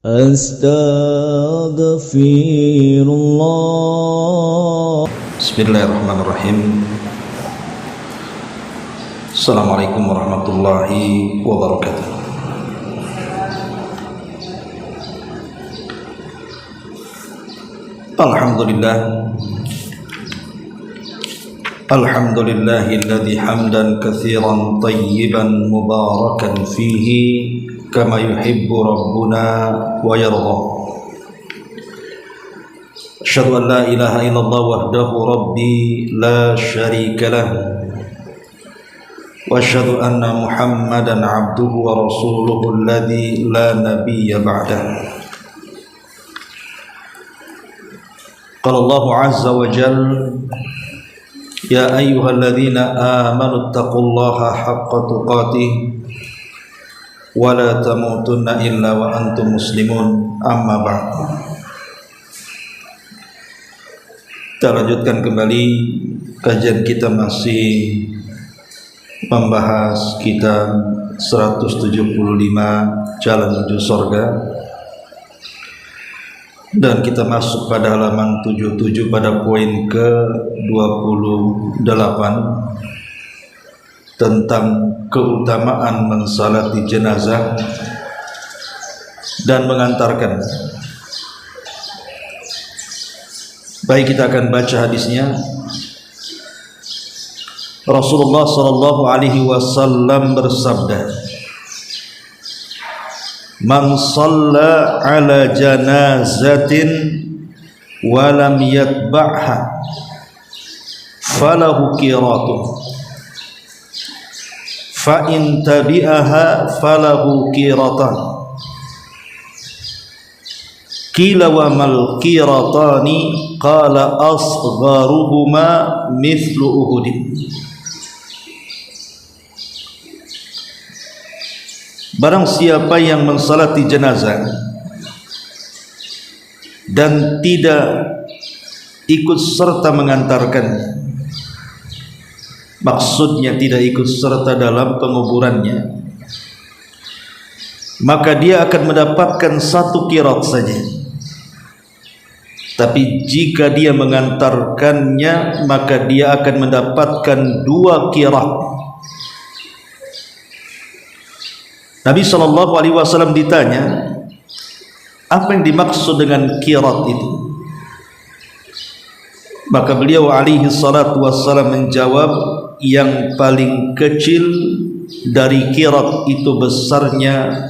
Astaghfirullah. Bismillahirrahmanirrahim. Assalamualaikum warahmatullahi wabarakatuh. Alhamdulillah. Alhamdulillahilladzi hamdan katsiran tayyiban mubarakan fihi kama yuhibbu rabbuna wa yarda. Asyhadu an la ilaha illallah wahdahu rabbi la syarika lah. Wa asyhadu anna Muhammadan abduhu wa rasuluhu alladzi la nabiyya ba'dah. Qala Allah azza wa jalla ya ayyuhalladzina amanu taqullaha haqqa tuqatih wa la tamutunna illa wa antum muslimun, amma ba'd. Kita lanjutkan kembali kajian kita, masih membahas kitab 175 Jalan Menuju Surga, dan kita masuk pada halaman 77 pada poin ke-28 tentang keutamaan mensalati jenazah dan mengantarkan. Baik, kita akan baca hadisnya. Rasulullah sallallahu alaihi wasallam bersabda, "Man shalla ala janazatin wa lam yatba'ha falahu qiratun fa in tabi'aha falahu qiratan." Qila wa mal qiratani? Qala asgharuhuma mithlu uhudin. Barang siapa yang mensalati jenazah dan tidak ikut serta mengantarkannya, maksudnya tidak ikut serta dalam penguburannya, maka dia akan mendapatkan 1 qirat saja. Tapi jika dia mengantarkannya, maka dia akan mendapatkan 2 qirat. Nabi SAW ditanya, apa yang dimaksud dengan qirat itu? Maka beliau alaihi salatu wassalam menjawab, yang paling kecil dari qirat itu besarnya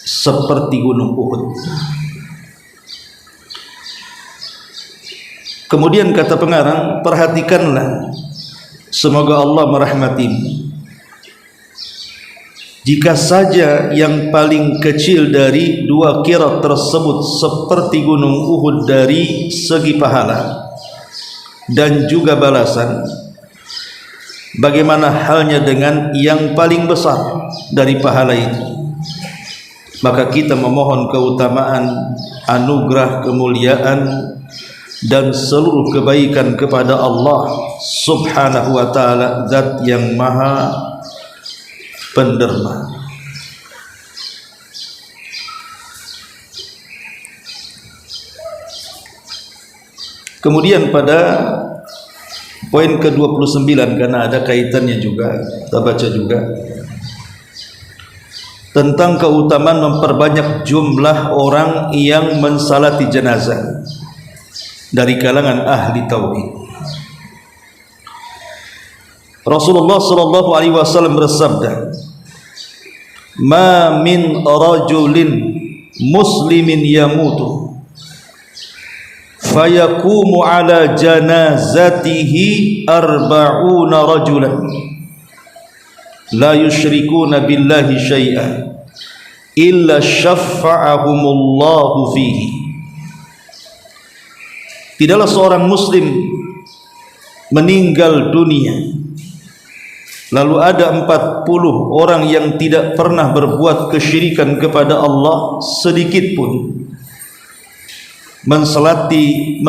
seperti gunung Uhud. Kemudian kata pengarang, perhatikanlah, semoga Allah merahmatimu. Jika saja yang paling kecil dari 2 qirat tersebut seperti gunung Uhud dari segi pahala dan juga balasan, bagaimana halnya dengan yang paling besar dari pahala itu? Maka kita memohon keutamaan, anugerah, kemuliaan dan seluruh kebaikan kepada Allah Subhanahu wa ta'ala, Zat yang maha penderma. Kemudian pada poin ke-29, karena ada kaitannya juga, kita baca juga tentang keutamaan memperbanyak jumlah orang yang mensalati jenazah dari kalangan ahli tauhid. Rasulullah sallallahu alaihi wasallam bersabda, "Ma min rajulin muslimin yamutu fayaqumu ala janazatihi 40 rajulan la yusyrikuna billahi syai'an illa syaffa'ahumullahu fihi." Tidaklah seorang muslim meninggal dunia lalu ada 40 orang yang tidak pernah berbuat kesyirikan kepada Allah sedikit pun, mensolati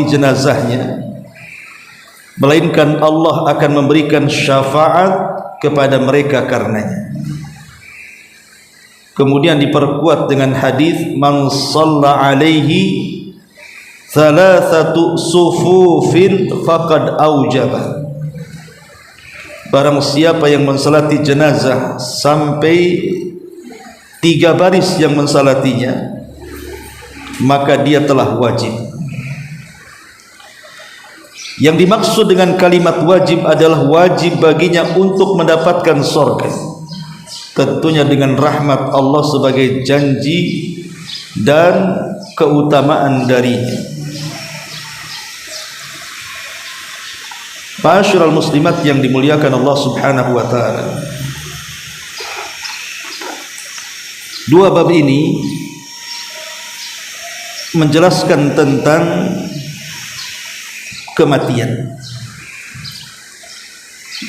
jenazahnya, melainkan Allah akan memberikan syafaat kepada mereka karenanya. Kemudian diperkuat dengan hadis man shalla alaihi thalathatu sufufin faqad aujaba. Barang siapa yang mensalati jenazah sampai 3 baris yang mensalatinya, maka dia telah wajib. Yang dimaksud dengan kalimat wajib adalah wajib baginya untuk mendapatkan surga, tentunya dengan rahmat Allah sebagai janji dan keutamaan darinya. Ma'asyiral muslimat yang dimuliakan Allah Subhanahu wa taala, 2 bab ini menjelaskan tentang kematian,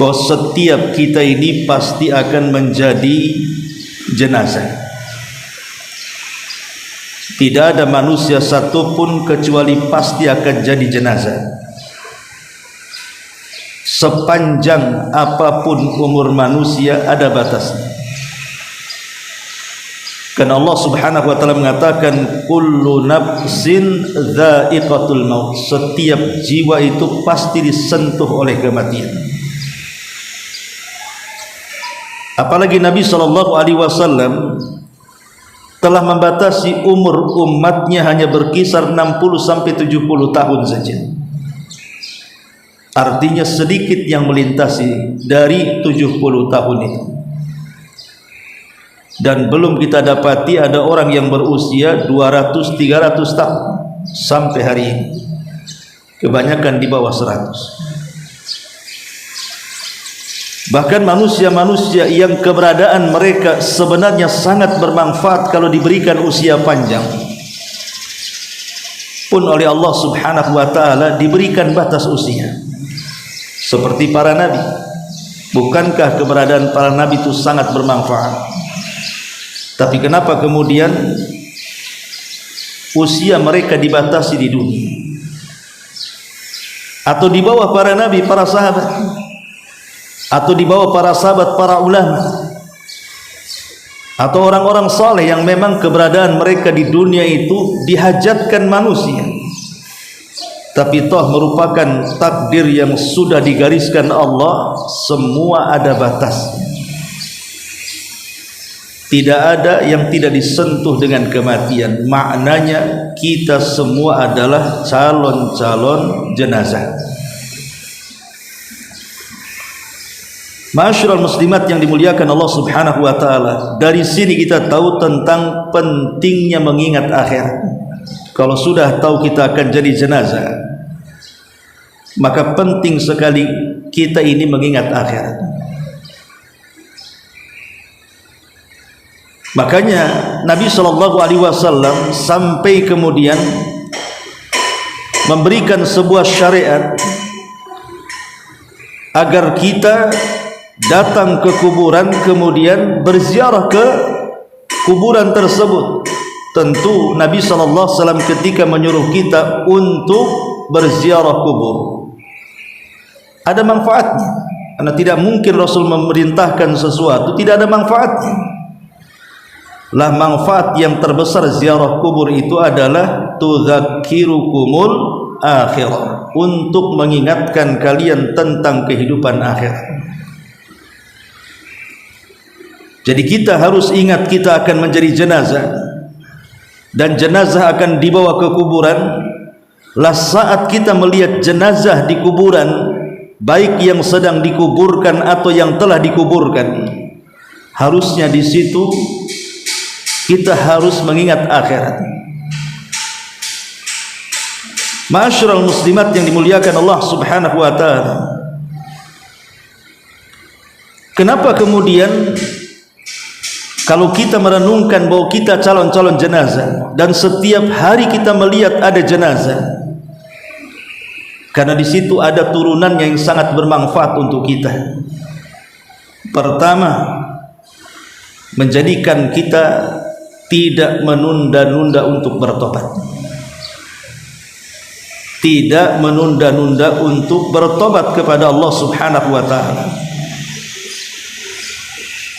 bahwa setiap kita ini pasti akan menjadi jenazah. Tidak ada manusia satupun kecuali pasti akan jadi jenazah. Sepanjang apapun umur manusia ada batasnya. Karena Allah Subhanahu wa taala mengatakan kullu nafsin dha'iqatul maut. Setiap jiwa itu pasti disentuh oleh kematian. Apalagi Nabi sallallahu alaihi wasallam telah membatasi umur umatnya hanya berkisar 60 sampai 70 tahun saja. Artinya sedikit yang melintasi dari 70 tahun itu. Dan belum kita dapati ada orang yang berusia 200-300 tahun sampai hari ini. Kebanyakan di bawah 100. Bahkan manusia-manusia yang keberadaan mereka sebenarnya sangat bermanfaat kalau diberikan usia panjang, pun oleh Allah Subhanahu wa taala diberikan batas usia. Seperti para nabi. Bukankah keberadaan para nabi itu sangat bermanfaat? Tapi kenapa kemudian usia mereka dibatasi di dunia? Atau di bawah para nabi, para sahabat? Atau di bawah para sahabat, para ulama? Atau orang-orang saleh yang memang keberadaan mereka di dunia itu dihajatkan manusia, tapi toh merupakan takdir yang sudah digariskan Allah, semua ada batasnya. Tidak ada yang tidak disentuh dengan kematian. Maknanya kita semua adalah calon-calon jenazah. Ma'asyiral muslimat yang dimuliakan Allah Subhanahu wa taala, dari sini kita tahu tentang pentingnya mengingat akhirat. Kalau sudah tahu kita akan jadi jenazah, maka penting sekali kita ini mengingat akhirat. Makanya Nabi sallallahu alaihi wasallam sampai kemudian memberikan sebuah syariat agar kita datang ke kuburan kemudian berziarah ke kuburan tersebut. Tentu Nabi sallallahu alaihi wasallam ketika menyuruh kita untuk berziarah kubur ada manfaatnya. Karena tidak mungkin Rasul memerintahkan sesuatu tidak ada manfaatnya. Lah manfaat yang terbesar ziarah kubur itu adalah tudzakirukumul akhirah, untuk mengingatkan kalian tentang kehidupan akhirat. Jadi kita harus ingat kita akan menjadi jenazah, dan jenazah akan dibawa ke kuburan. Lah saat kita melihat jenazah di kuburan, baik yang sedang dikuburkan atau yang telah dikuburkan, harusnya di situ kita harus mengingat akhirat. Ma'asyiral muslimat yang dimuliakan Allah Subhanahu wa taala, kenapa kemudian kalau kita merenungkan bahwa kita calon-calon jenazah dan setiap hari kita melihat ada jenazah, karena di situ ada turunan yang sangat bermanfaat untuk kita. Pertama, menjadikan kita tidak menunda-nunda untuk bertobat. Tidak menunda-nunda untuk bertobat kepada Allah Subhanahu wa taala.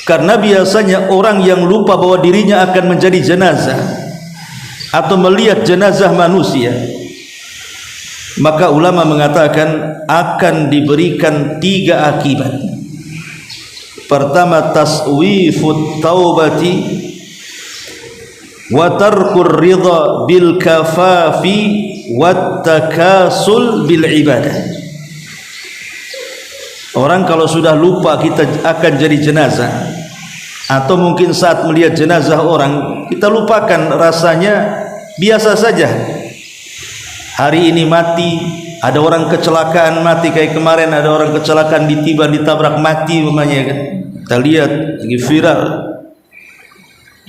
Karena biasanya orang yang lupa bahwa dirinya akan menjadi jenazah atau melihat jenazah manusia, maka ulama mengatakan akan diberikan 3 akibat. Pertama, taswifut taubati wa tarkur ridha bil kafafi wat takasul bil ibadah. Orang kalau sudah lupa kita akan jadi jenazah, atau mungkin saat melihat jenazah orang kita lupakan, rasanya biasa saja. Hari ini mati, ada orang kecelakaan mati, kayak kemarin ada orang kecelakaan ditabrak mati umpamanya kan. Kita lihat lagi viral.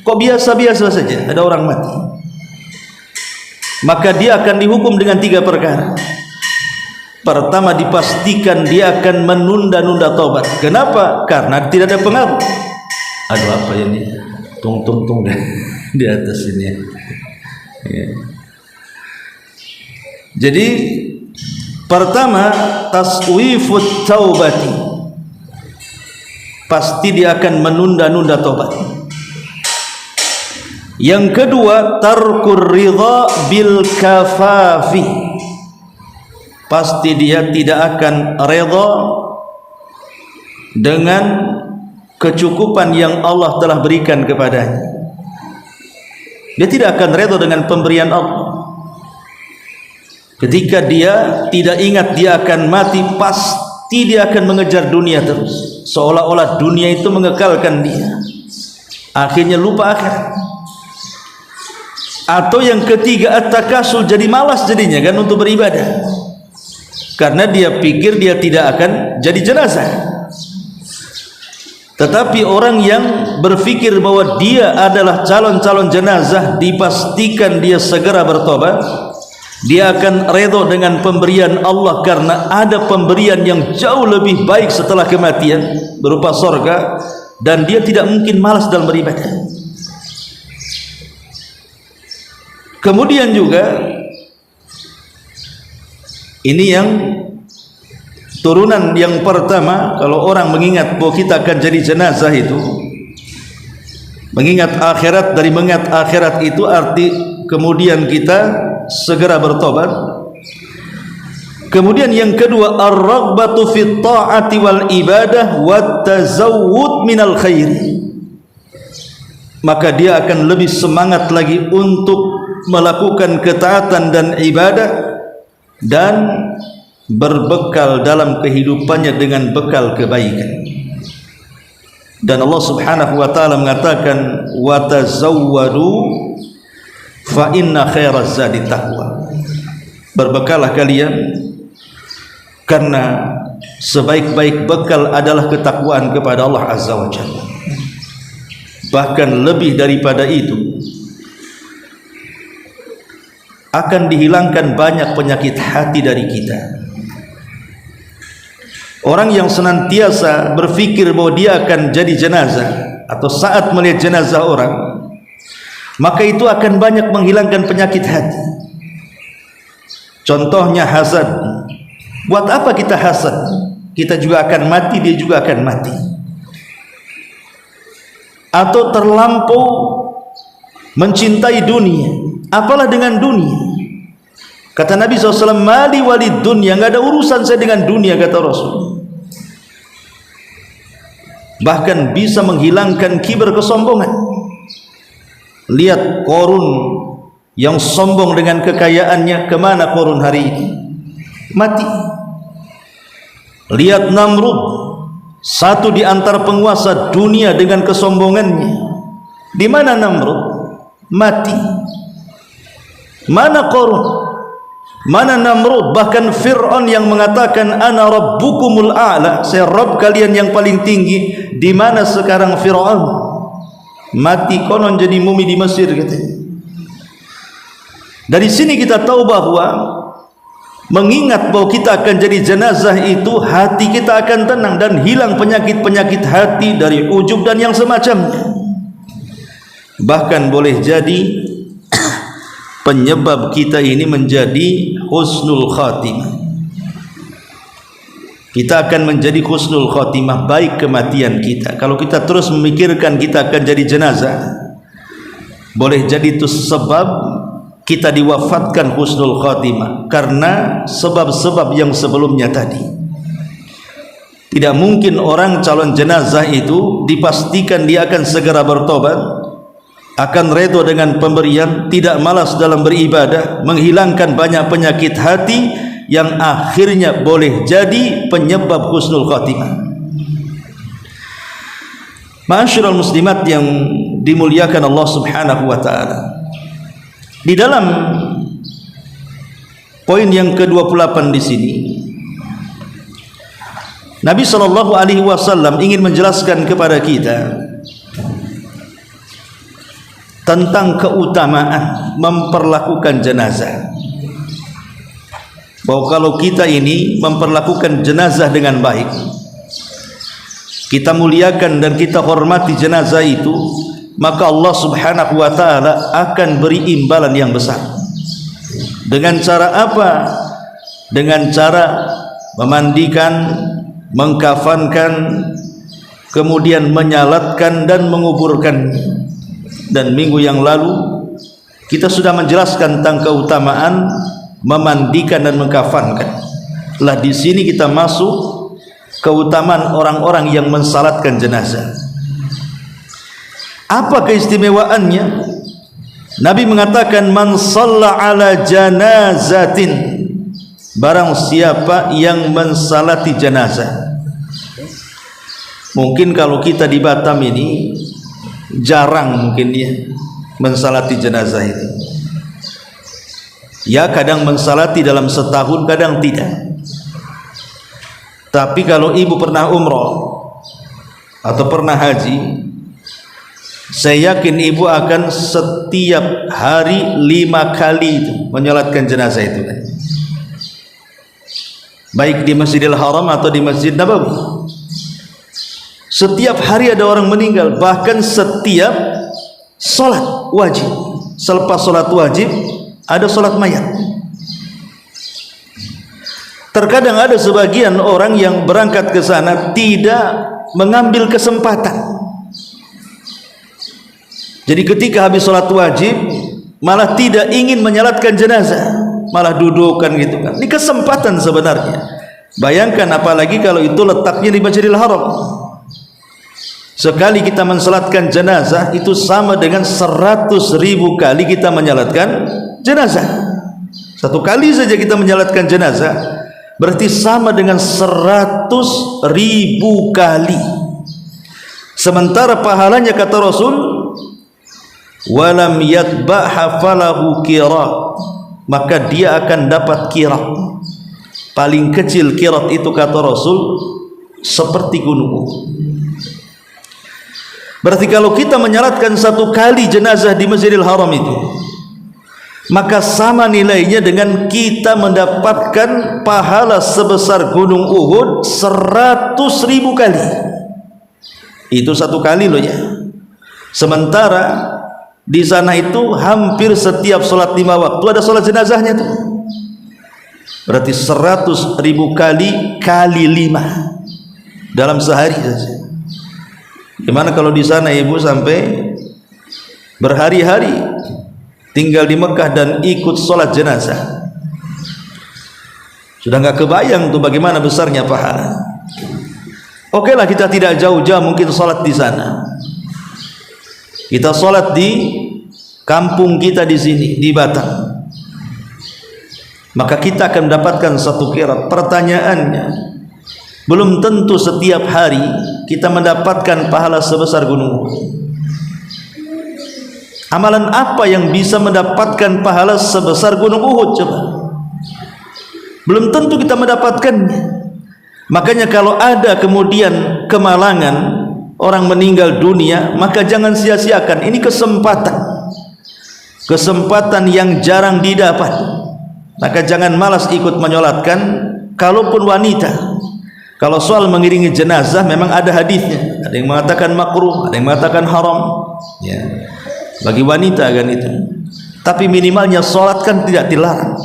Kok biasa-biasa saja ada orang mati. Maka dia akan dihukum dengan 3 perkara. Pertama, dipastikan dia akan menunda-nunda taubat. Kenapa? Karena tidak ada pengaruh. Aduh, apa ini? Tung di atas ini. Ya. Jadi pertama, taswifut taubati, pasti dia akan menunda-nunda taubat. Yang kedua, tarkur ridha bil kafafi, pasti dia tidak akan redha dengan kecukupan yang Allah telah berikan kepadanya. Dia tidak akan redha dengan pemberian Allah. Ketika dia tidak ingat dia akan mati, pasti dia akan mengejar dunia terus, seolah-olah dunia itu mengekalkan dia. Akhirnya lupa akhirat. Atau yang ketiga, at-takasul, jadi malas jadinya kan untuk beribadah, karena dia pikir dia tidak akan jadi jenazah. Tetapi orang yang berpikir bahwa dia adalah calon-calon jenazah, dipastikan dia segera bertobat. Dia akan redha dengan pemberian Allah, karena ada pemberian yang jauh lebih baik setelah kematian berupa sorga, dan dia tidak mungkin malas dalam beribadah. Kemudian juga ini yang turunan yang pertama, kalau orang mengingat bahwa kita akan jadi jenazah itu, mengingat akhirat, dari mengingat akhirat itu arti kemudian kita segera bertobat. Kemudian yang kedua, ar-raghbatu fit ta'ati wal ibadah wat tazawwud minal khair, maka dia akan lebih semangat lagi untuk melakukan ketaatan dan ibadah, dan berbekal dalam kehidupannya dengan bekal kebaikan. Dan Allah Subhanahu wa taala mengatakan, wa tazawwadu fa inna khairaz zadi taqwa, berbekalah kalian karena sebaik-baik bekal adalah ketakwaan kepada Allah Azza wa Jalla. Bahkan lebih daripada itu, akan dihilangkan banyak penyakit hati dari kita. Orang yang senantiasa berfikir bahwa dia akan jadi jenazah, atau saat melihat jenazah orang, maka itu akan banyak menghilangkan penyakit hati. Contohnya hasad. Buat apa kita hasad? Kita juga akan mati, dia juga akan mati. Atau terlampau mencintai dunia, apalah dengan dunia. Kata Nabi SAW, mali walid dunia, nggak ada urusan saya dengan dunia, kata Rasul. Bahkan bisa menghilangkan kibar, kesombongan. Lihat Qarun yang sombong dengan kekayaannya, kemana Qarun hari ini? Mati. Lihat Namrud, satu di antara penguasa dunia, dengan kesombongannya. Di mana Namrud? Mati. Mana Qarun? Mana Namrud? Bahkan Fir'aun yang mengatakan ana rabbukumul a'la, saya Rabb kalian yang paling tinggi. Di mana sekarang Fir'aun? Mati, konon jadi mumi di Mesir katanya. Dari sini kita tahu bahwa mengingat bahwa kita akan jadi jenazah itu, hati kita akan tenang dan hilang penyakit-penyakit hati dari ujub dan yang semacamnya. Bahkan boleh jadi penyebab kita ini menjadi husnul khatimah. kita akan menjadi husnul khotimah, baik kematian kita. Kalau kita terus memikirkan kita akan jadi jenazah, boleh jadi itu sebab kita diwafatkan husnul khotimah karena sebab-sebab yang sebelumnya tadi. Tidak mungkin orang calon jenazah itu dipastikan dia akan segera bertobat, akan redha dengan pemberian, tidak malas dalam beribadah, menghilangkan banyak penyakit hati yang akhirnya boleh jadi penyebab husnul khatimah. Ma'asyiral muslimat yang dimuliakan Allah Subhanahu wa taala, di dalam poin yang ke-28 di sini Nabi sallallahu alaihi wasallam ingin menjelaskan kepada kita tentang keutamaan memperlakukan jenazah. Bahwa kalau kita ini memperlakukan jenazah dengan baik, kita muliakan dan kita hormati jenazah itu, maka Allah Subhanahu wa taala akan beri imbalan yang besar. Dengan cara apa? Dengan cara memandikan, mengkafankan, kemudian menyalatkan dan menguburkan. Dan minggu yang lalu kita sudah menjelaskan tentang keutamaan memandikan dan mengkafankan. Lah di sini kita masuk keutamaan orang-orang yang mensalatkan jenazah. Apa keistimewaannya? Nabi mengatakan man shalla ala janazatin, barang siapa yang mensalati jenazah. Mungkin kalau kita di Batam ini jarang mungkin dia mensalati jenazah itu. Ya kadang mensalati dalam setahun, kadang tidak. Tapi kalau ibu pernah umroh atau pernah haji, saya yakin ibu akan setiap hari 5 kali itu menyolatkan jenazah itu kan? Baik di Masjidil Haram atau di Masjid Nabawi. Setiap hari ada orang meninggal, bahkan setiap solat wajib, selepas solat wajib ada solat mayat. Terkadang ada sebagian orang yang berangkat ke sana tidak mengambil kesempatan. Jadi ketika habis solat wajib malah tidak ingin menyalatkan jenazah, malah dudukkan gitu kan. Ini kesempatan sebenarnya. Bayangkan apalagi kalau itu letaknya di Masjidil Haram. Sekali kita mensalatkan jenazah itu sama dengan 100.000 kali kita menyalatkan jenazah. Satu kali saja kita menyalatkan jenazah berarti sama dengan 100.000 kali. Sementara pahalanya kata Rasul, walam yatba'ha falahu qirat, maka dia akan dapat qirat. Paling kecil qirat itu kata Rasul seperti gunung Uhud. Berarti kalau kita menyalatkan 1 kali jenazah di Masjidil Haram itu, maka sama nilainya dengan kita mendapatkan pahala sebesar gunung Uhud 100.000 kali. Itu 1 kali loh ya. Sementara di sana itu hampir setiap sholat 5 waktu ada sholat jenazahnya tuh. Berarti 100.000 kali kali 5 dalam sehari saja. Gimana kalau di sana ibu sampai berhari-hari tinggal di Mekah dan ikut sholat jenazah? Sudah nggak kebayang tuh bagaimana besarnya pahala. Oke lah, kita tidak jauh-jauh mungkin sholat di sana. Kita sholat di kampung kita di sini di Batam, maka kita akan mendapatkan 1 qirat. Pertanyaannya, belum tentu setiap hari kita mendapatkan pahala sebesar gunung Uhud. Amalan apa yang bisa mendapatkan pahala sebesar gunung Uhud coba? Belum tentu kita mendapatkannya. Makanya kalau ada kemudian kemalangan, orang meninggal dunia, maka jangan sia-siakan. Ini kesempatan yang jarang didapat. Maka jangan malas ikut menyolatkan, kalaupun wanita. Kalau soal mengiringi jenazah memang ada hadisnya. Ada yang mengatakan makruh, ada yang mengatakan haram. Ya, bagi wanita kan itu. Tapi minimalnya solat kan tidak dilarang.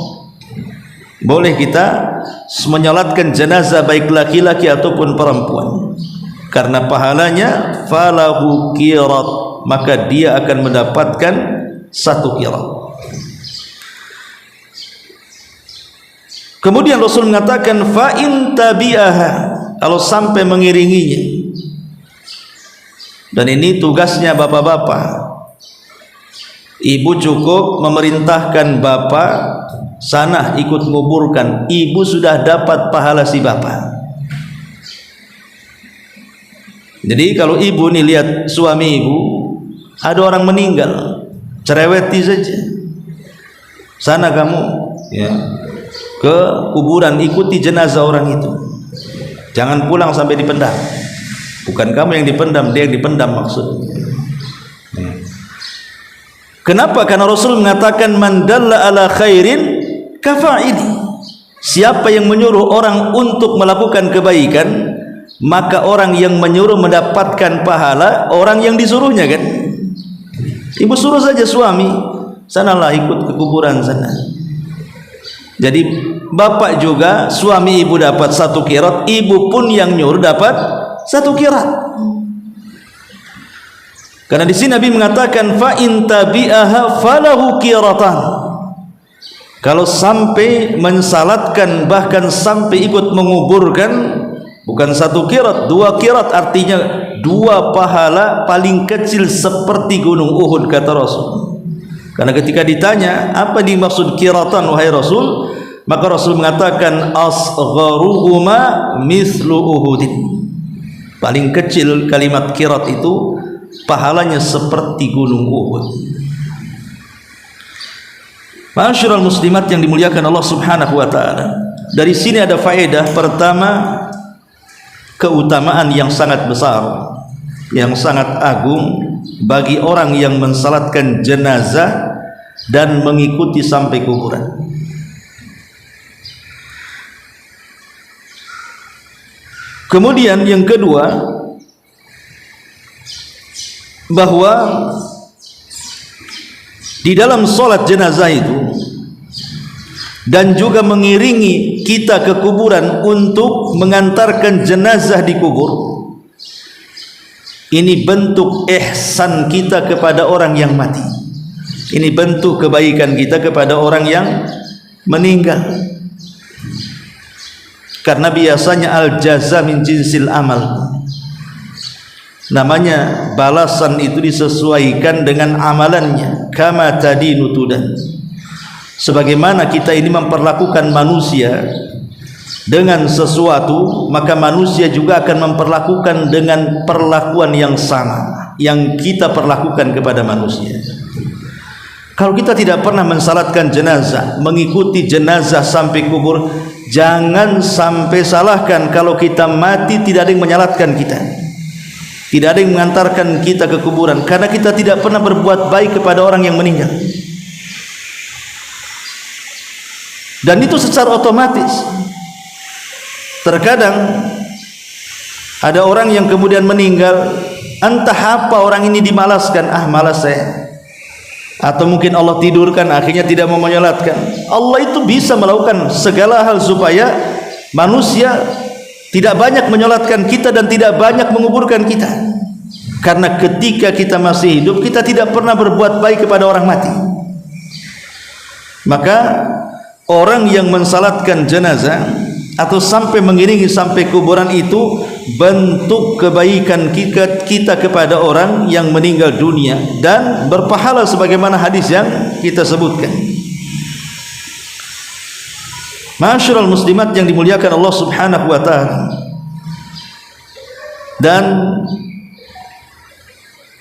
boleh kita menyolatkan jenazah baik laki-laki ataupun perempuan, karena pahalanya falahu qirat, maka dia akan mendapatkan 1 qirat. Kemudian Rasul mengatakan fa in tabi'aha, kalau sampai mengiringinya. Dan ini tugasnya bapak-bapak. Ibu cukup memerintahkan bapak, sana ikut menguburkan. Ibu sudah dapat pahala si bapak. Jadi kalau ibu nih lihat suami ibu, ada orang meninggal, cereweti saja, sana kamu ya ke kuburan, ikuti jenazah orang itu, jangan pulang sampai dipendam. Bukan kamu yang dipendam, dia yang dipendam maksudnya. Kenapa? Karena Rasul mengatakan man dalla ala khairin kafa'ili. Siapa yang menyuruh orang untuk melakukan kebaikan, maka orang yang menyuruh mendapatkan pahala orang yang disuruhnya, kan? Ibu suruh saja suami, sanalah ikut ke kuburan sana. Jadi bapak juga, suami ibu dapat 1 qirat, ibu pun yang nyuruh dapat 1 qirat. Karena di sini Nabi mengatakan fa in tabi'aha falahu qiratan. Kalau sampai mensalatkan, bahkan sampai ikut menguburkan, bukan 1 qirat, 2 qirat, artinya 2 pahala paling kecil seperti gunung Uhud, kata Rasul. Karena ketika ditanya apa dimaksud qiratan wahai Rasul, maka Rasul mengatakan asgharuhuma mislu Uhudin. Paling kecil kalimat qirat itu pahalanya seperti gunung Uhud. Ma'asyiral muslimat yang dimuliakan Allah Subhanahu wa taala. Dari sini ada faedah. Pertama, keutamaan yang sangat besar, yang sangat agung bagi orang yang mensalatkan jenazah dan mengikuti sampai kuburan. Kemudian yang kedua, bahwa di dalam sholat jenazah itu dan juga mengiringi kita ke kuburan untuk mengantarkan jenazah dikubur, ini bentuk ihsan kita kepada orang yang mati. Ini bentuk kebaikan kita kepada orang yang meninggal. Karena biasanya al-jaza min jinsil amal, namanya balasan itu disesuaikan dengan amalannya. Kama tadinu tudan. Sebagaimana kita ini memperlakukan manusia dengan sesuatu, maka manusia juga akan memperlakukan dengan perlakuan yang sama yang kita perlakukan kepada manusia. Kalau kita tidak pernah mensalatkan jenazah, mengikuti jenazah sampai kubur, jangan sampai salahkan kalau kita mati tidak ada yang menyalatkan kita, tidak ada yang mengantarkan kita ke kuburan, karena kita tidak pernah berbuat baik kepada orang yang meninggal. Dan itu secara otomatis. Terkadang ada orang yang kemudian meninggal, entah apa orang ini dimalaskan, malas saya, atau mungkin Allah tidurkan akhirnya tidak mau menyolatkan. Allah itu bisa melakukan segala hal supaya manusia tidak banyak menyolatkan kita dan tidak banyak menguburkan kita. Karena ketika kita masih hidup, kita tidak pernah berbuat baik kepada orang mati. Maka orang yang mensalatkan jenazah atau sampai mengiringi sampai kuburan itu bentuk kebaikan kita kepada orang yang meninggal dunia dan berpahala sebagaimana hadis yang kita sebutkan. Ma'asyiral muslimat yang dimuliakan Allah Subhanahu wa taala. Dan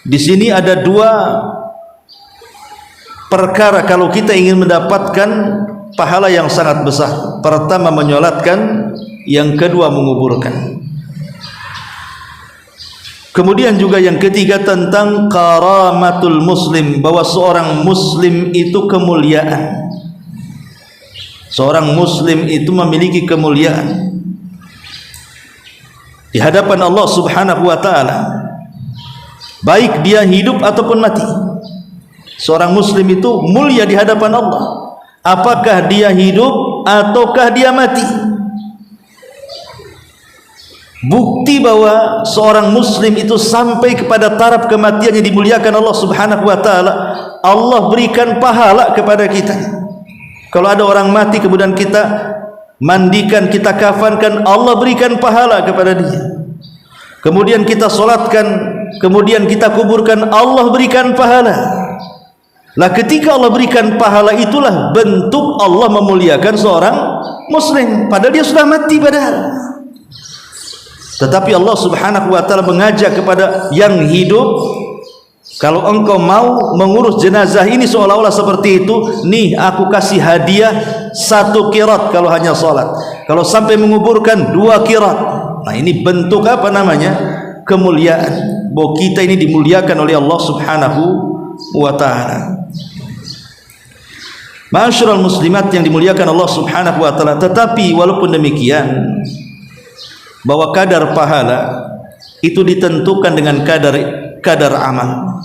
di sini ada 2 perkara kalau kita ingin mendapatkan pahala yang sangat besar. Pertama menyolatkan, yang kedua menguburkan. Kemudian juga yang ketiga tentang karamatul muslim, bahwa seorang muslim itu kemuliaan. Seorang muslim itu memiliki kemuliaan di hadapan Allah Subhanahu wa taala, baik dia hidup ataupun mati. Seorang muslim itu mulia di hadapan Allah. Apakah dia hidup ataukah dia mati. Bukti bahwa seorang muslim itu sampai kepada taraf kematiannya dimuliakan Allah Subhanahu wa taala, Allah berikan pahala kepada kita. Kalau ada orang mati kemudian kita mandikan, kita kafankan, Allah berikan pahala kepada dia. Kemudian kita solatkan, kemudian kita kuburkan, Allah berikan pahala. Lah ketika Allah berikan pahala, itulah bentuk Allah memuliakan seorang muslim, padahal dia sudah mati padahal. Tetapi Allah Subhanahu wa taala mengajak kepada yang hidup, kalau engkau mau mengurus jenazah ini seolah-olah seperti itu, nih aku kasih hadiah 1 qirat kalau hanya salat. Kalau sampai menguburkan 2 qirat. Nah, ini bentuk apa namanya? Kemuliaan. Bahwa kita ini dimuliakan oleh Allah Subhanahu wa taala. Ma'asyiral muslimat yang dimuliakan Allah Subhanahu wa taala, tetapi walaupun demikian, bahwa kadar pahala itu ditentukan dengan kadar amal.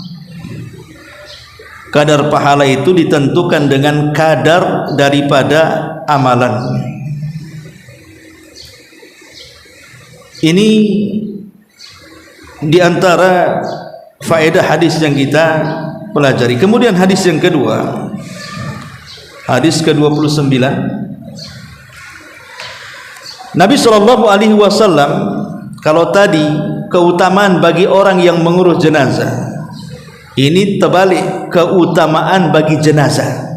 Kadar pahala itu ditentukan dengan kadar daripada amalan. Ini diantara faedah hadis yang kita pelajari. Kemudian hadis yang kedua, hadis ke-29, Nabi SAW, kalau tadi keutamaan bagi orang yang mengurus jenazah, ini terbalik, keutamaan bagi jenazah,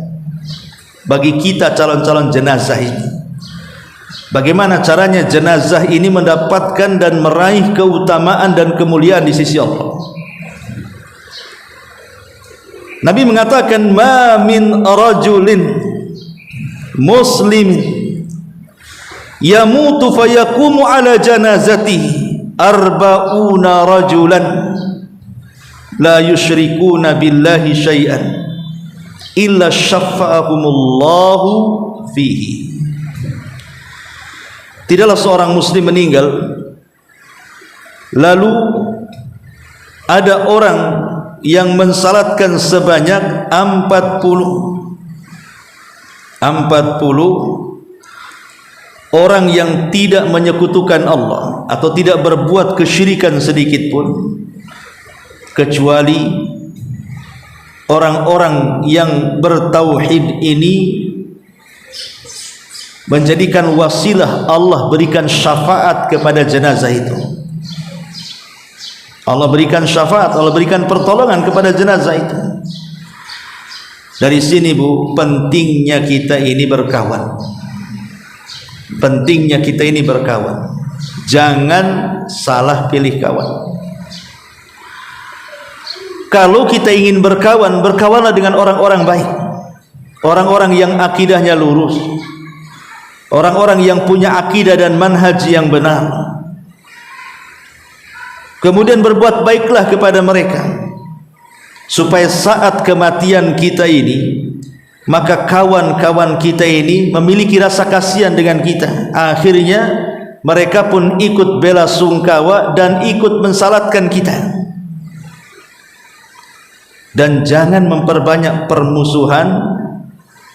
bagi kita calon-calon jenazah ini. Bagaimana caranya jenazah ini mendapatkan dan meraih keutamaan dan kemuliaan di sisi Allah? Nabi mengatakan, ma min rajulin muslimin yamutu fayaqumu ala janazatihi arba'una rajulan la yusyrikuna billahi syai'an illa syafa'ahumullahu fihi. Tidaklah seorang muslim meninggal lalu ada orang yang mensalatkan sebanyak 40 orang yang tidak menyekutukan Allah atau tidak berbuat kesyirikan sedikit pun, kecuali orang-orang yang bertauhid ini menjadikan wasilah Allah berikan syafaat kepada jenazah itu. Allah berikan syafaat, Allah berikan pertolongan kepada jenazah itu. Dari sini Bu, pentingnya kita ini berkawan. Pentingnya kita ini berkawan. Jangan salah pilih kawan. Kalau kita ingin berkawan, berkawanlah dengan orang-orang baik, orang-orang yang akidahnya lurus, orang-orang yang punya akidah dan manhaj yang benar. Kemudian berbuat baiklah kepada mereka, supaya saat kematian kita ini, maka kawan-kawan kita ini memiliki rasa kasihan dengan kita. Akhirnya mereka pun ikut bela sungkawa dan ikut mensalatkan kita. Dan jangan memperbanyak permusuhan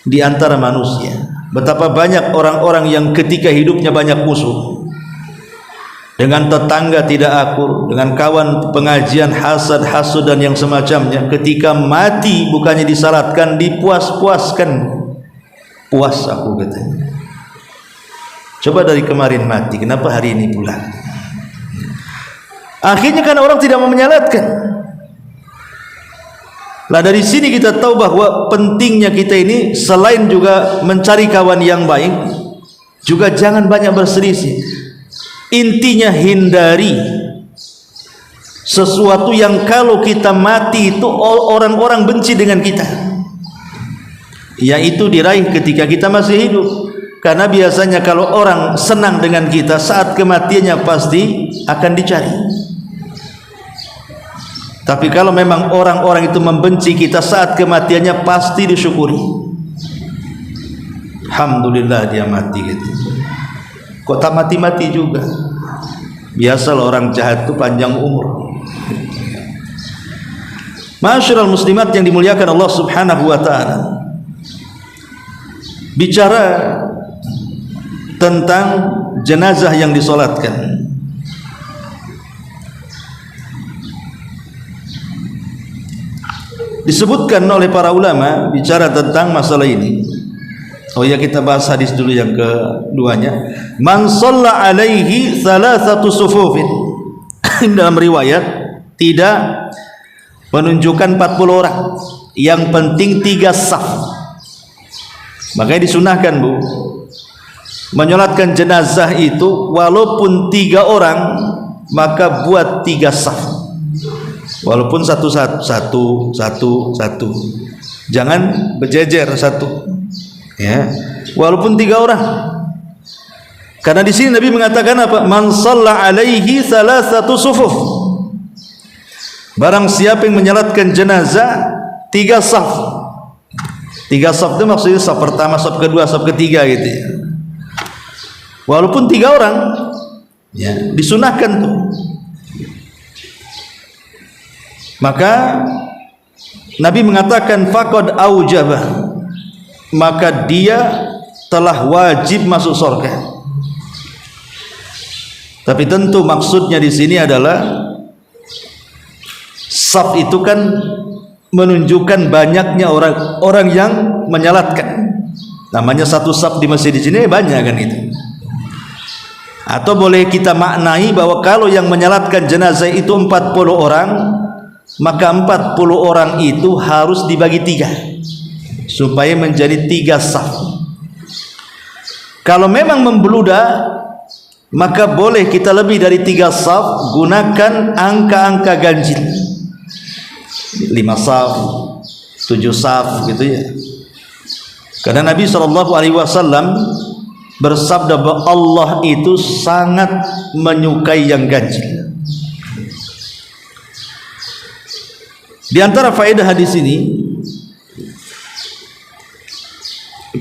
di antara manusia. Betapa banyak orang-orang yang ketika hidupnya banyak musuh, dengan tetangga tidak akur, dengan kawan pengajian hasad, hasud dan yang semacamnya. Ketika mati bukannya disalatkan, dipuas-puaskan. Puas aku katanya. Coba dari kemarin mati, kenapa hari ini pula? Akhirnya kan orang tidak mau menyalatkan. Lah dari sini kita tahu bahwa pentingnya kita ini selain juga mencari kawan yang baik, juga jangan banyak berselisih. Intinya hindari sesuatu yang kalau kita mati itu orang-orang benci dengan kita, yaitu diraih ketika kita masih hidup. Karena biasanya kalau orang senang dengan kita, saat kematiannya pasti akan dicari. Tapi kalau memang orang-orang itu membenci kita, saat kematiannya pasti disyukuri. Alhamdulillah dia mati gitu. Kok tak mati-mati juga? Biasalah orang jahat itu panjang umur. Ma'asyiral muslimat yang dimuliakan Allah Subhanahu wa taala. Bicara tentang jenazah yang disolatkan. Disebutkan oleh para ulama bicara tentang masalah ini. Oh ya, kita bahas hadis dulu yang keduanya. Man shalla alaihi thalathatu sufufin. Dalam riwayat tidak menunjukkan 40 orang, yang penting 3 saf. Makanya disunahkan, Bu, menyolatkan jenazah itu walaupun 3 orang, maka buat 3 saf. Walaupun satu, jangan berjejer satu, ya. Walaupun 3 orang, karena di sini Nabi mengatakan apa? Man shalla alaihi thalathatu sufuf. Barang siapa yang menyolatkan jenazah 3 saf. 3 saf itu maksudnya saf pertama, saf kedua, saf ketiga gitu ya. Walaupun 3 orang, ya, disunahkan tuh. Maka Nabi mengatakan faqad aujabah, maka dia telah wajib masuk surga. Tapi tentu maksudnya di sini adalah saf itu kan menunjukkan banyaknya orang yang menyalatkan. Namanya satu saf di masjid di sini banyak kan itu. Atau boleh kita maknai bahwa kalau yang menyalatkan jenazah itu 40 orang, maka 40 orang itu harus dibagi 3 supaya menjadi 3 saf. Kalau memang membeludak, maka boleh kita lebih dari 3 saf, gunakan angka-angka ganjil, 5 saf, 7 saf gitu ya. Karena Nabi SAW bersabda bahwa Allah itu sangat menyukai yang ganjil. Di antara faedah hadis ini,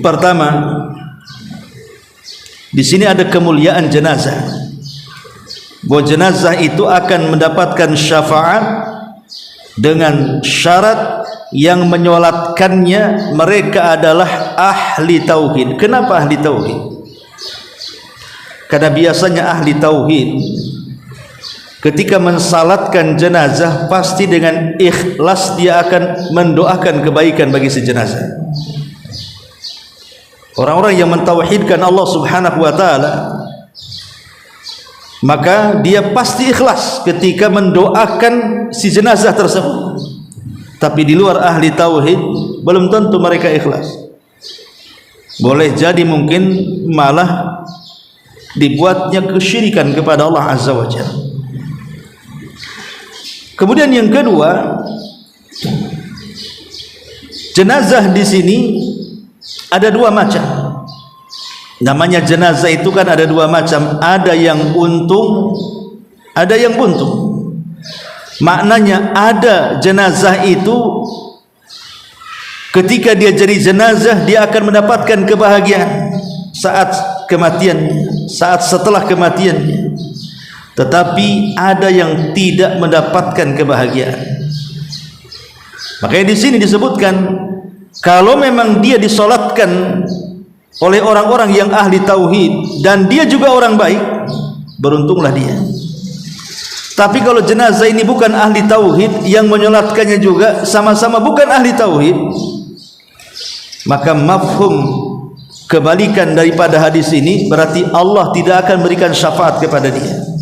pertama, di sini ada kemuliaan jenazah. Bahwa jenazah itu akan mendapatkan syafaat dengan syarat yang menyolatkannya mereka adalah ahli tauhid. Kenapa ahli tauhid? Karena biasanya ahli tauhid ketika mensalatkan jenazah pasti dengan ikhlas dia akan mendoakan kebaikan bagi si jenazah. Orang-orang yang mentauhidkan Allah Subhanahu wa taala, maka dia pasti ikhlas ketika mendoakan si jenazah tersebut. Tapi di luar ahli tauhid belum tentu mereka ikhlas. Boleh jadi mungkin malah dibuatnya kesyirikan kepada Allah Azza wa Jalla. Kemudian yang kedua, jenazah di sini ada 2 macam. Namanya jenazah itu kan ada 2 macam, ada yang untung, ada yang buntung. Maknanya ada jenazah itu ketika dia jadi jenazah dia akan mendapatkan kebahagiaan saat kematiannya, saat setelah kematiannya. Tetapi ada yang tidak mendapatkan kebahagiaan. Makanya di sini disebutkan kalau memang dia disolatkan oleh orang-orang yang ahli tauhid dan dia juga orang baik, beruntunglah dia. Tapi kalau jenazah ini bukan ahli tauhid, yang menyolatkannya juga sama-sama bukan ahli tauhid, maka mafhum kebalikan daripada hadis ini berarti Allah tidak akan berikan syafaat kepada dia.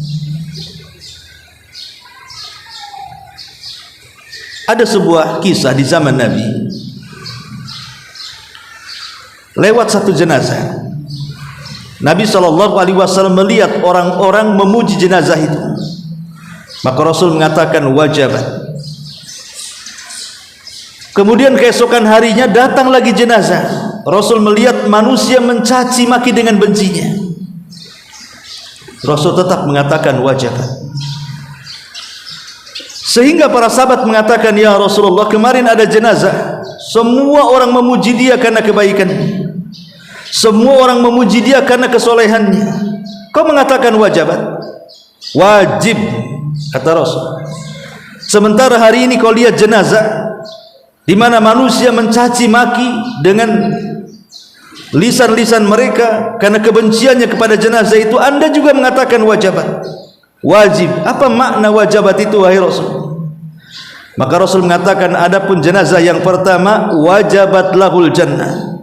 Ada sebuah kisah di zaman Nabi, lewat satu jenazah. Nabi SAW melihat orang-orang memuji jenazah itu, maka Rasul mengatakan wajabat. Kemudian keesokan harinya datang lagi jenazah. Rasul melihat manusia mencaci maki dengan bencinya. Rasul tetap mengatakan wajabat. Sehingga para sahabat mengatakan, ya Rasulullah, kemarin ada jenazah, semua orang memuji dia karena kebaikannya, semua orang memuji dia karena kesolehannya. Kau mengatakan wajabat? Wajib, kata Rasul. Sementara hari ini kau lihat jenazah di mana manusia mencaci maki dengan lisan-lisan mereka karena kebenciannya kepada jenazah itu, Anda juga mengatakan wajabat, wajib. Apa makna wajabat itu wahai Rasul? Maka Rasul mengatakan, adapun jenazah yang pertama wajabat lahul jannah,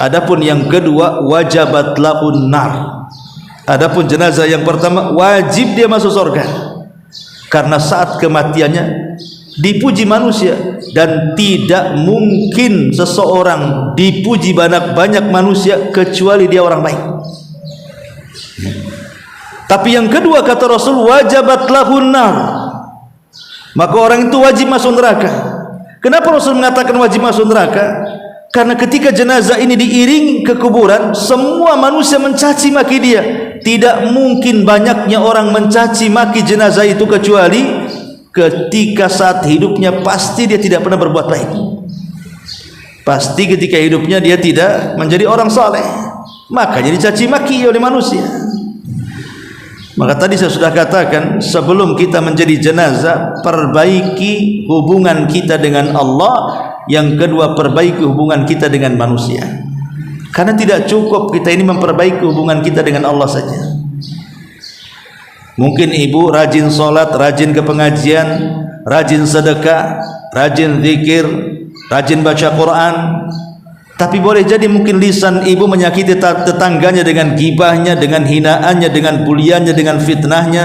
adapun yang kedua wajabat lahun nar. Adapun jenazah yang pertama wajib dia masuk surga, karena saat kematiannya dipuji manusia, dan tidak mungkin seseorang dipuji banyak manusia kecuali dia orang baik. Tapi yang kedua kata Rasul, wajabat lahun nar, maka orang itu wajib masuk neraka. Kenapa Rasul mengatakan wajib masuk neraka? Karena ketika jenazah ini diiring ke kuburan, semua manusia mencaci maki dia. Tidak mungkin banyaknya orang mencaci maki jenazah itu kecuali ketika saat hidupnya pasti dia tidak pernah berbuat baik. Pasti ketika hidupnya dia tidak menjadi orang saleh, makanya dicaci maki oleh manusia. Maka tadi saya sudah katakan, sebelum kita menjadi jenazah, perbaiki hubungan kita dengan Allah. Yang kedua, perbaiki hubungan kita dengan manusia. Karena tidak cukup kita ini memperbaiki hubungan kita dengan Allah saja. Mungkin ibu rajin sholat, rajin ke pengajian, rajin sedekah, rajin zikir, rajin baca Quran, tapi boleh jadi mungkin lisan ibu menyakiti tetangganya dengan gibahnya, dengan hinaannya, dengan buliannya, dengan fitnahnya,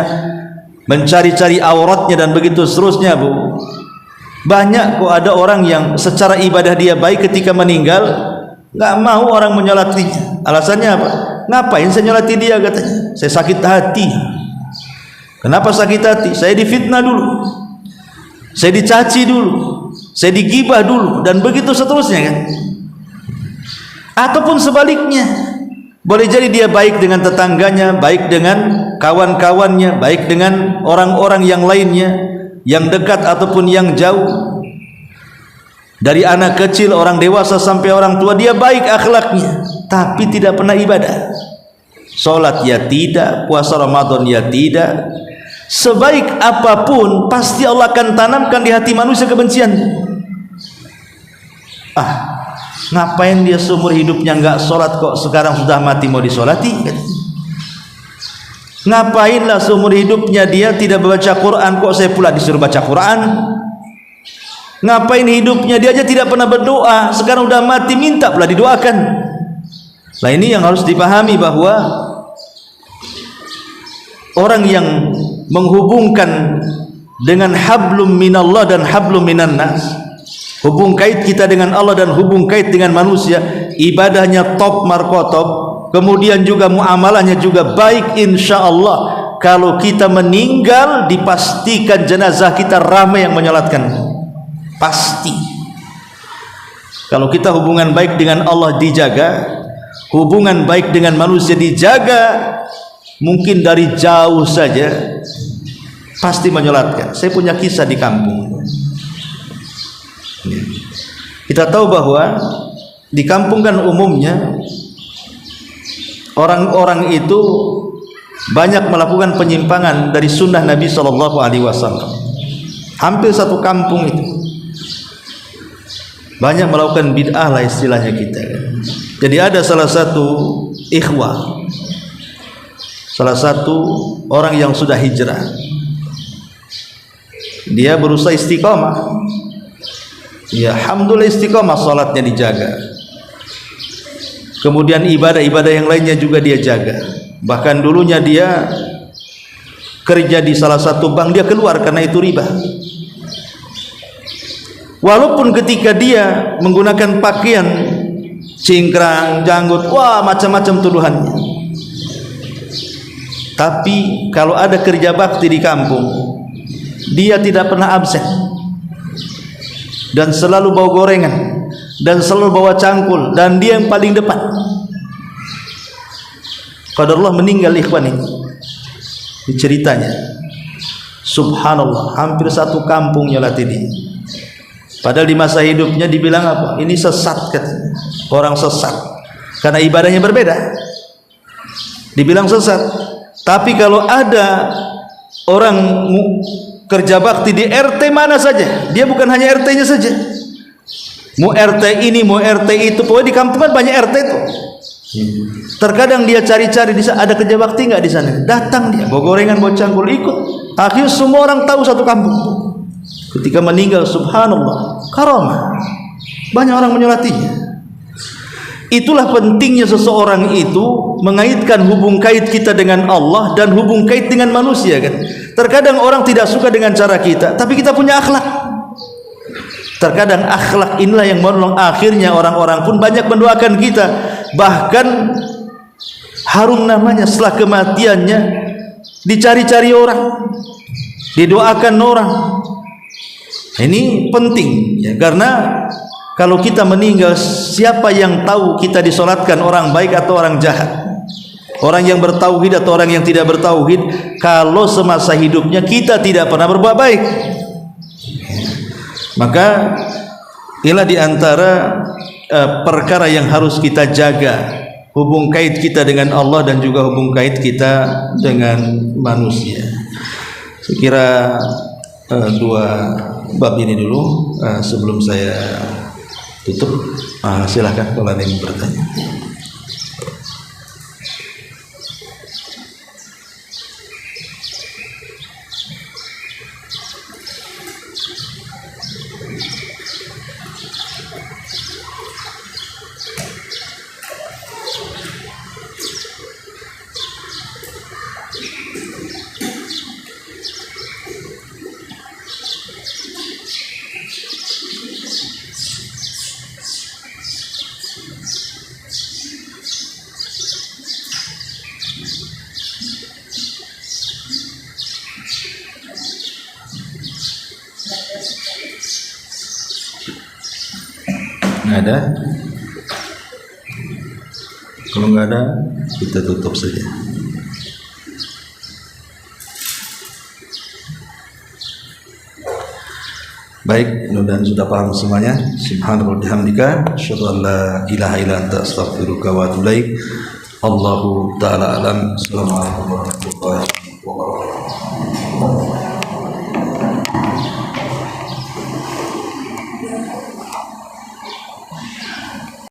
mencari-cari auratnya, dan begitu seterusnya, Bu. Banyak kok ada orang yang secara ibadah dia baik, ketika meninggal nggak mau orang menyolatinya. Alasannya apa? Ngapain saya nyolati dia, katanya. Saya sakit hati. Kenapa sakit hati? Saya difitnah dulu, saya dicaci dulu, saya digibah dulu, dan begitu seterusnya, kan? Ataupun sebaliknya, boleh jadi dia baik dengan tetangganya, baik dengan kawan-kawannya, baik dengan orang-orang yang lainnya, yang dekat ataupun yang jauh, dari anak kecil, orang dewasa sampai orang tua, dia baik akhlaknya, tapi tidak pernah ibadah. Sholat ya tidak, puasa Ramadan ya tidak. Sebaik apapun, pasti Allah akan tanamkan di hati manusia kebencian. Ngapain dia seumur hidupnya nggak sholat, kok sekarang sudah mati mau disolati? Ngapainlah seumur hidupnya dia tidak membaca Quran, kok saya pula disuruh baca Quran? Ngapain hidupnya dia aja tidak pernah berdoa, sekarang udah mati minta pula didoakan? Nah, ini yang harus dipahami, bahwa orang yang menghubungkan dengan hablum minallah dan hablum minan nas, hubung kait kita dengan Allah dan hubung kait dengan manusia, ibadahnya top markotop, kemudian juga muamalahnya juga baik, insya Allah. Kalau kita meninggal, dipastikan jenazah kita ramai yang menyolatkan, pasti. Kalau kita hubungan baik dengan Allah dijaga, hubungan baik dengan manusia dijaga, mungkin dari jauh saja pasti menyolatkan. Saya punya kisah di kampung. Kita tahu bahwa di kampung kan umumnya orang-orang itu banyak melakukan penyimpangan dari sunnah Nabi SAW. Hampir satu kampung itu banyak melakukan bid'ah lah istilahnya kita. Jadi ada salah satu ikhwah, salah satu orang yang sudah hijrah, dia berusaha istiqamah. Ya, alhamdulillah istiqamah, salatnya dijaga. Kemudian ibadah-ibadah yang lainnya juga dia jaga. Bahkan dulunya dia kerja di salah satu bank, dia keluar karena itu riba. Walaupun ketika dia menggunakan pakaian cingkrang, janggut, wah macam-macam tuduhannya. Tapi kalau ada kerja bakti di kampung, dia tidak pernah absen, dan selalu bawa gorengan, dan selalu bawa cangkul, dan dia yang paling depan. Qadarullah meninggal ikhwan ini. Ceritanya, subhanallah, hampir satu kampung nyolati dia. Padahal di masa hidupnya dibilang apa? Ini sesat, katanya. Orang sesat, karena ibadahnya berbeda. Dibilang sesat. Tapi kalau ada orang kerja bakti di RT mana saja, dia bukan hanya RT-nya saja, Mau RT ini, mau RT itu, pokoknya di kampung kan banyak RT itu. Terkadang dia cari-cari di sana, ada kerja bakti nggak di sana? Datang dia, bawa gorengan, bawa cangkul, ikut. Akhirnya semua orang tahu satu kampung. Ketika meninggal, subhanallah, karamah. Banyak orang menyolatinya. Itulah pentingnya seseorang itu mengaitkan hubung kait kita dengan Allah dan hubung kait dengan manusia kan. Terkadang orang tidak suka dengan cara kita, tapi kita punya akhlak. Terkadang akhlak inilah yang menolong, akhirnya orang-orang pun banyak mendoakan kita. Bahkan harum namanya setelah kematiannya dicari-cari orang, didoakan orang. Ini penting ya, karena kalau kita meninggal, siapa yang tahu kita disolatkan orang baik atau orang jahat, orang yang bertauhid atau orang yang tidak bertauhid, kalau semasa hidupnya kita tidak pernah berbuat baik. Maka inilah diantara perkara yang harus kita jaga, hubung kait kita dengan Allah dan juga hubung kait kita dengan manusia. Saya kira dua bab ini dulu sebelum saya tutup. Silakan kalau ada yang bertanya. Nggak ada? Kalau nggak ada, kita tutup saja. Baik, mudah-mudahan sudah paham semuanya. Subhanallah bihamdika, asyhadu an la ilaha illa anta, astaghfiruka wa atubu ilaik. Allahu ta'ala alam. Assalamualaikum warahmatullahi wabarakatuh.